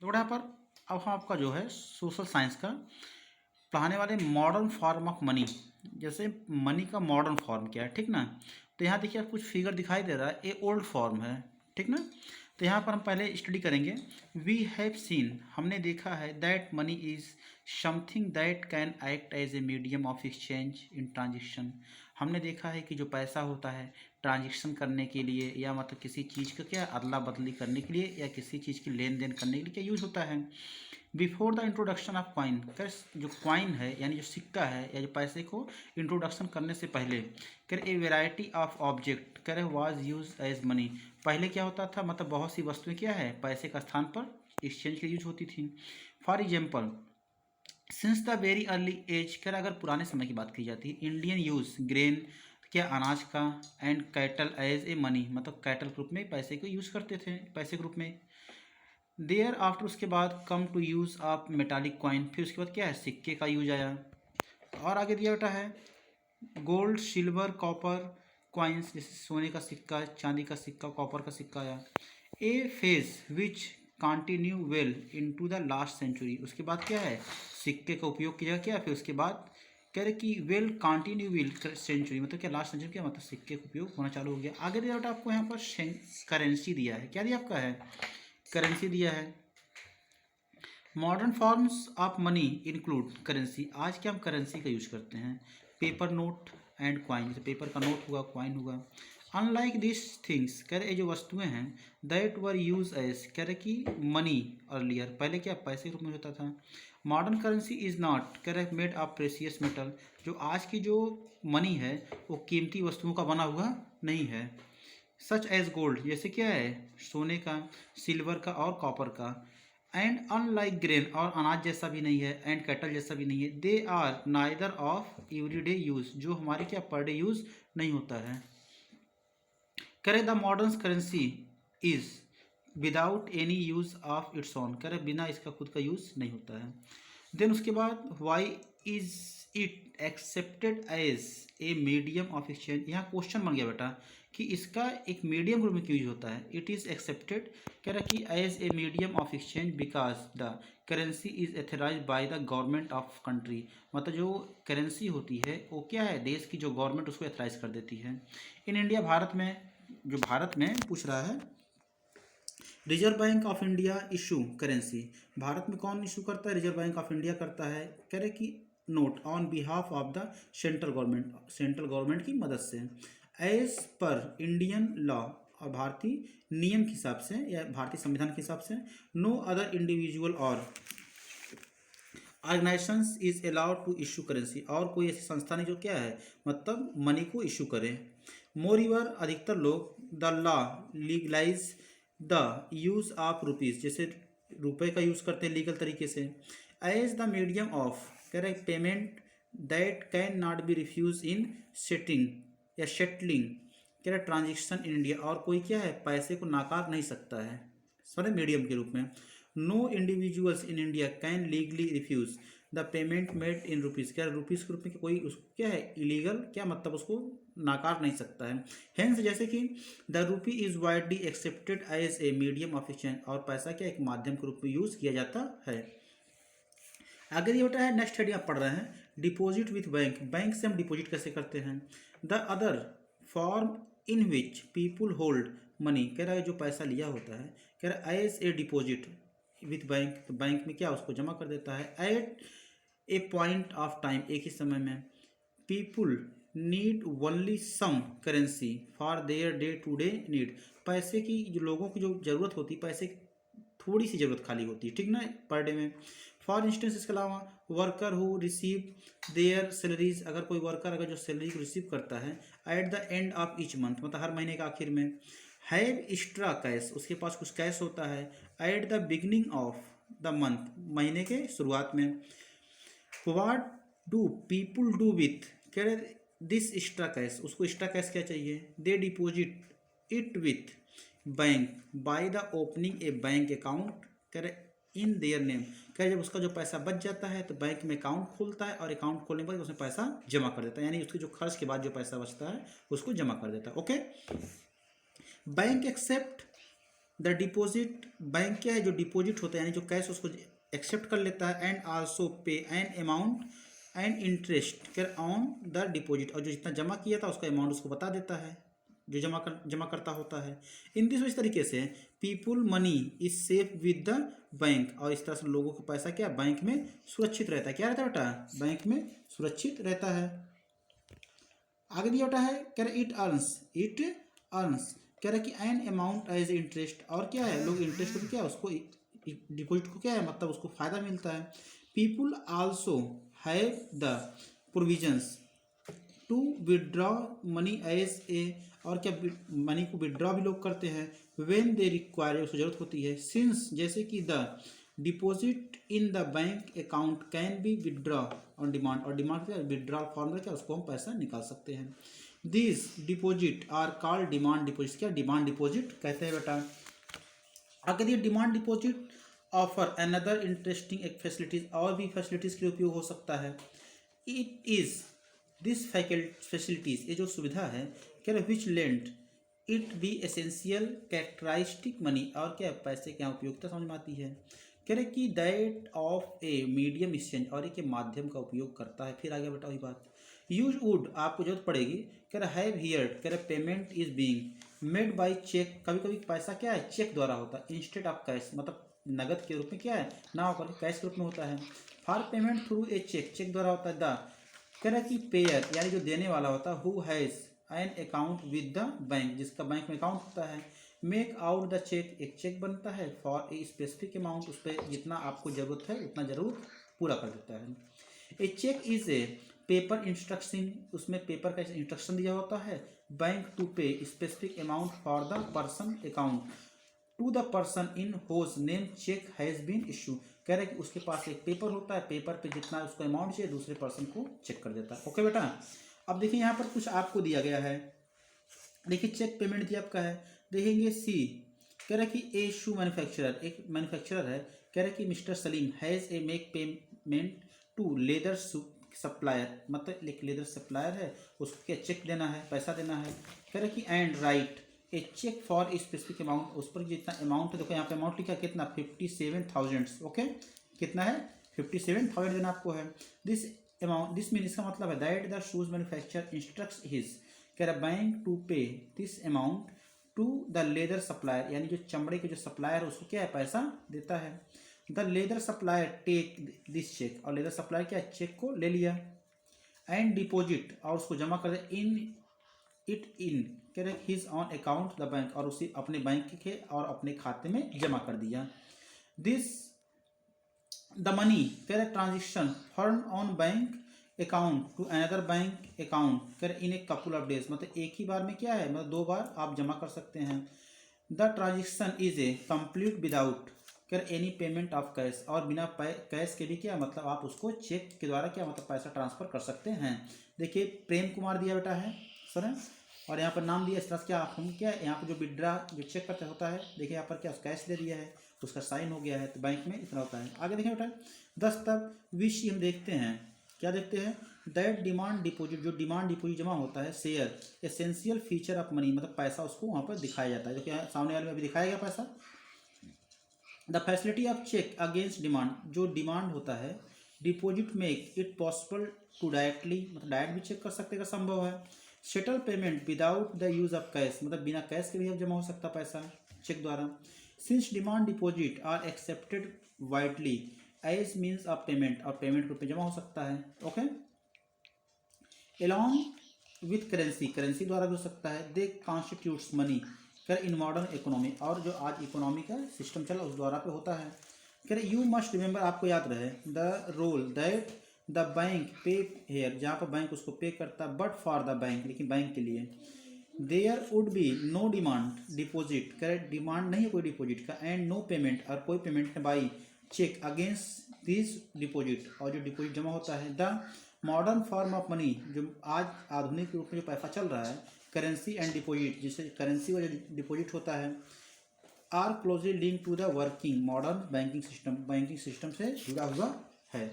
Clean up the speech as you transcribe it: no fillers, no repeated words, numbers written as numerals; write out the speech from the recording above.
तो यहाँ पर अब हम आपका जो है सोशल साइंस का पढ़ाने वाले मॉडर्न फॉर्म ऑफ मनी, जैसे मनी का मॉडर्न फॉर्म क्या है, ठीक ना। तो यहाँ देखिए आप कुछ फिगर दिखाई दे रहा है, ये ओल्ड फॉर्म है, ठीक ना। तो यहाँ पर हम पहले स्टडी करेंगे। वी हैव सीन, हमने देखा है, that money is something that can act as a medium of exchange in transaction. हमने देखा है कि जो पैसा होता है ट्रांजेक्शन करने के लिए, या मतलब किसी चीज़ का क्या अदला बदली करने के लिए, या किसी चीज़ की लेन देन करने के लिए क्या यूज़ होता है। Before the introduction of coin, कर जो कॉइन है यानी जो सिक्का है या जो पैसे को इंट्रोडक्शन करने से पहले, कर ए वेराइटी ऑफ ऑब्जेक्ट कर वाज यूज एज मनी। पहले क्या होता था, मतलब बहुत सी वस्तुएं क्या है पैसे का स्थान पर एक्सचेंज के यूज होती थी। For example, since the very early age, कर अगर पुराने समय की बात की जाती है, इंडियन यूज ग्रेन क्या अनाज का, and cattle as a money, मतलब कैटल ग्रुप में पैसे को यूज़ करते थे, पैसे ग्रुप में। देयर आफ्टर, उसके बाद come to use of metallic coin, फिर उसके बाद क्या है सिक्के का यूज आया। और आगे दिया बेटा है गोल्ड सिल्वर कॉपर कॉइन्स, जैसे सोने का सिक्का, चांदी का सिक्का, कॉपर का सिक्का आया। A phase which continue well into the last century, उसके बाद क्या है सिक्के का उपयोग किया गया, फिर उसके बाद कह रहे कि वेल कंटिन्यू विल सेंचुरी, मतलब क्या लास्ट सेंचुरी, क्या मतलब सिक्के का उपयोग होना चालू हो गया। आगे दिया बेटा आपको यहाँ पर करेंसी दिया है, क्या दिया आपका है करेंसी दिया है। Modern forms of money include currency, आज क्या हम करेंसी का यूज करते हैं, पेपर नोट एंड क्वाइन, जैसे पेपर का नोट हुआ, क्वाइन हुआ। अनलाइक दिस थिंग्स, कह रहे जो वस्तुएं हैं, दैट वर यूज एज, कह रहे कि मनी अर्लियर, पहले क्या पैसे के रूप में होता था। मॉडर्न करेंसी इज नॉट, कह रहे मेड ऑफ प्रेसियस मेटल, जो आज की जो मनी है वो कीमती वस्तुओं का बना हुआ नहीं है। सच एज गोल्ड, जैसे क्या है सोने का, सिल्वर का और कॉपर का। एंड अनलाइक ग्रेन, और अनाज जैसा भी नहीं है, एंड कैटल जैसा भी नहीं है। They are neither of everyday use, जो हमारे क्या पर डे यूज नहीं होता है। करे the modern currency is without any use of its own, करे बिना इसका खुद का यूज नहीं होता है। देन उसके बाद why is it accepted as a medium of exchange, यहाँ क्वेश्चन बन गया बेटा कि इसका एक मीडियम रूप में क्यों यूज होता है। इट इज़ एक्सेप्टेड, कह रहा कि as a medium of exchange because the currency is authorised by the government of country, मतलब जो करेंसी होती है वो क्या है देश की जो गवर्नमेंट उसको एथराइज कर देती है। इन इंडिया, भारत में, जो भारत में पूछ रहा है, reserve bank of India issue currency, Bharat में कौन इशू करता है, रिजर्व बैंक ऑफ इंडिया करता है। कह रहे कि note on behalf of the central government, central government की मदद से। एज पर इंडियन लॉ, और भारतीय नियम के हिसाब से या भारतीय संविधान के हिसाब से, no other individual or organisations is allowed to issue currency, और कोई ऐसी संस्था नहीं जो क्या है मतलब मनी को इशू करे। मोर इवर, अधिकतर लोग the law legalise the use of rupees, जैसे रुपए का यूज़ करते हैं लीगल तरीके से। एज द मीडियम ऑफ, कह रहे payment that can not be refuge in setting या शेटलिंग, कह रहे ट्रांजेक्शन इन इंडिया, और कोई क्या है पैसे को नाकार नहीं सकता है सॉरी मीडियम के रूप में। No individuals in India can legally refuse the payment made in rupees, क्या रुपीज़ के रूप में कोई उसको क्या है इलीगल, क्या मतलब उसको नाकार नहीं सकता है। हेंस, जैसे कि the rupee is widely accepted as a medium of exchange, और पैसा क्या एक माध्यम के रूप में यूज किया जाता है। आगे ये होता है नेक्स्ट हेडिंग आप पढ़ रहे हैं, डिपॉजिट विथ बैंक, बैंक से हम डिपॉजिट कैसे करते हैं। The other form in which people hold money, कह रहा है जो पैसा लिया होता है, कह रहा है as a deposit with bank, तो बैंक में क्या उसको जमा कर देता है। At a point of time, एक ही समय में। People need only some currency for their day to day need, पैसे की जो लोगों की जो ज़रूरत होती है, पैसे की थोड़ी सी ज़रूरत खाली होती है, ठीक ना, पर डे में। फॉर इंस्टेंस, इसके अलावा worker who receive there salaries, अगर कोई वर्कर अगर जो सैलरी को रिसीव करता है at the end of each month, मतलब हर महीने के आखिर में। हैव एक्स्ट्रा कैश, उसके पास कुछ कैश होता है at the beginning of the month, महीने के शुरुआत में। What do people do with, कह रहे दिस एक्स्ट्रा कैश, उसको एक्स्ट्रा कैश क्या चाहिए, they deposit it with bank by the opening a bank account, कह रहे इन देयर नेम, कह रहे जब उसका जो पैसा बच जाता है तो बैंक में अकाउंट खोलता है, और अकाउंट खोलने के बाद उसमें पैसा जमा कर देता है, यानी उसके जो खर्च के बाद जो पैसा बचता है उसको जमा कर देता है। Okay, bank accept the deposit, bank क्या है, जो डिपॉजिट होता है यानी जो कैश उसको एक्सेप्ट कर लेता है, एंड आल्सो पे एन अमाउंट एंड इंटरेस्ट कर ऑन द डिपॉजिट, और जो जितना जमा किया था उसका अमाउंट उसको बता देता है जो जमा करता होता है। इन दिस, इस तरीके से people money is safe with the bank, और इस तरह से लोगों का पैसा क्या बैंक में सुरक्षित रहता है। क्या रहता है बेटा, बैंक में सुरक्षित रहता है। आगे दिया बेटा है, कह रहे इट अर्न्स, कह रहे कि एन अमाउंट एज इंटरेस्ट, और क्या है लोग इंटरेस्ट को क्या है उसको डिपॉजिट को क्या है मतलब उसको फायदा मिलता है। People also have the provisions to withdraw money as a, और क्या मनी को विदड्रॉ भी लोग करते हैं व्हेन दे रिक्वायर, उसको जरूरत होती है। सिंस, जैसे कि the deposit in the bank account can be withdraw on demand, और डिमांड क्या विदड्रॉल फॉर्म क्या उसको हम पैसा निकाल सकते हैं। This deposit are called demand deposit, क्या डिमांड डिपॉजिट कहते हैं बेटा। अगर ये demand deposit offer another interesting एक फैसिलिटीज, और भी फैसिलिटीज के उपयोग हो सकता है। इट इज दिस फैसिलिटीज, ये जो सुविधा है क्या which lend it be essential characteristic money, और क्या पैसे क्या उपयोगिता समझ में आती है। कह रहे कि that of a medium exchange, और एक माध्यम का उपयोग करता है। फिर आगे बेटा वही बात, यूज वुड आपको जरूरत पड़ेगी, कह रहा हैव हियर, कह रहा payment is being made by cheque, कभी कभी पैसा क्या है चेक द्वारा होता है, इंस्टेड ऑफ कैश, मतलब नगद के रूप में क्या है ना होकर कैश के रूप में होता है। For payment through a cheque, cheque द्वारा होता है। द, कह रहा कि पेयर यानी जो देने वाला होता है, who has an account with the bank, जिसका बैंक में अकाउंट होता है, मेक आउट द चेक, एक चेक बनता है फॉर ए स्पेसिफिक अमाउंट, उस पर जितना आपको जरूरत है उतना जरूर पूरा कर देता है। A cheque is a paper instruction, उसमें पेपर का इंस्ट्रक्शन दिया होता है। Bank to pay specific amount for the person account to the person in whose name cheque has been issue, कह रहे कि उसके पास एक पेपर होता है, पेपर पे जितना उसको अमाउंट चाहिए दूसरे पर्सन को चेक कर देता है। ओके बेटा, अब देखिए यहाँ पर कुछ आपको दिया गया है, देखिए चेक पेमेंट दिया आपका है, देखेंगे सी, कह रहा कि ए शू मैन्युफैक्चरर, एक मैन्युफैक्चरर है, कह रहा कि mister Salim has a make payment to leather supplier, मतलब एक लेदर सप्लायर है उसको क्या चेक देना है, पैसा देना है। कह रहा कि and write a cheque for a specific amount, उस पर जितना अमाउंट है, देखो यहाँ पे अमाउंट लिखा कितना 57,000, ओके कितना है 57,000 देना आपको है। दिस अमाउंट, दिस मीन, इसका मतलब है that the shoes manufacture instructs his, कह रहा bank to pay this amount to the leather supplier, यानी जो चमड़े के जो सप्लायर है उसको क्या है पैसा देता है। The leather supplier take this cheque, और लेदर सप्लायर क्या चेक को ले लिया, एंड डिपॉजिट, और उसको जमा कर दे इन इट इन, कह रहे his on account the bank, और उसी अपने बैंक के और अपने खाते में जमा कर दिया। दिस द मनी, कह रहे transaction form on bank account to another bank account, कर in a couple of days, मतलब एक ही बार में क्या है मतलब 2 बार आप जमा कर सकते हैं। The transaction is a complete without कर एनी पेमेंट ऑफ कैश, और बिना कैश के भी क्या मतलब आप उसको चेक के द्वारा क्या मतलब पैसा ट्रांसफर कर सकते हैं। देखिए प्रेम कुमार दिया बेटा है सर, और यहाँ पर नाम दिया, इस तरह से क्या हम क्या यहाँ पर जो विड्रा जो चेक करते होता है, देखिए यहाँ पर क्या कैश दे दिया है, उसका साइन हो गया है, तो बैंक में इतना होता है। आगे देखें बेटा 10 तक विश हम देखते हैं, क्या देखते हैं, दैट डिमांड डिपॉजिट, जो डिमांड डिपॉजिट जमा होता है share essential feature of money, मतलब पैसा उसको वहाँ पर दिखाया जाता है, जो कि सामने वाले में भी दिखाया गया पैसा। The facility of cheque against demand, जो डिमांड होता है deposit make it possible to directly, मतलब डायरेक्ट भी चेक कर सकते का संभव है। Settle payment without the use of cash, मतलब बिना कैश के भी अब जमा हो सकता पैसा चेक द्वारा। Since demand deposit are accepted widely as means of payment, और पेमेंट रूप में जमा हो सकता है। Okay, along with currency, currency द्वारा भी हो सकता है। दे कॉन्स्टिट्यूट्स मनी कर इन मॉडर्न इकोनॉमी, और जो आज इकोनॉमी का सिस्टम चला उस द्वारा पे होता है। कह रहे यू मस्ट रिमेंबर, आपको याद रहे, the role that the bank pay here, जहाँ पर बैंक उसको पे करता है, बट फॉर द बैंक, लेकिन बैंक के लिए there would be no demand deposit, correct demand नहीं है कोई डिपॉजिट का, एंड नो पेमेंट, और कोई payment by cheque against this deposit, और जो डिपॉजिट जमा होता है। The modern form of money, जो आज आधुनिक रूप में जो पैसा चल रहा है, करेंसी एंड डिपॉजिट, जिससे करेंसी और जो डिपॉजिट होता है, are closely link to the working modern banking system, banking system से जुड़ा हुआ है।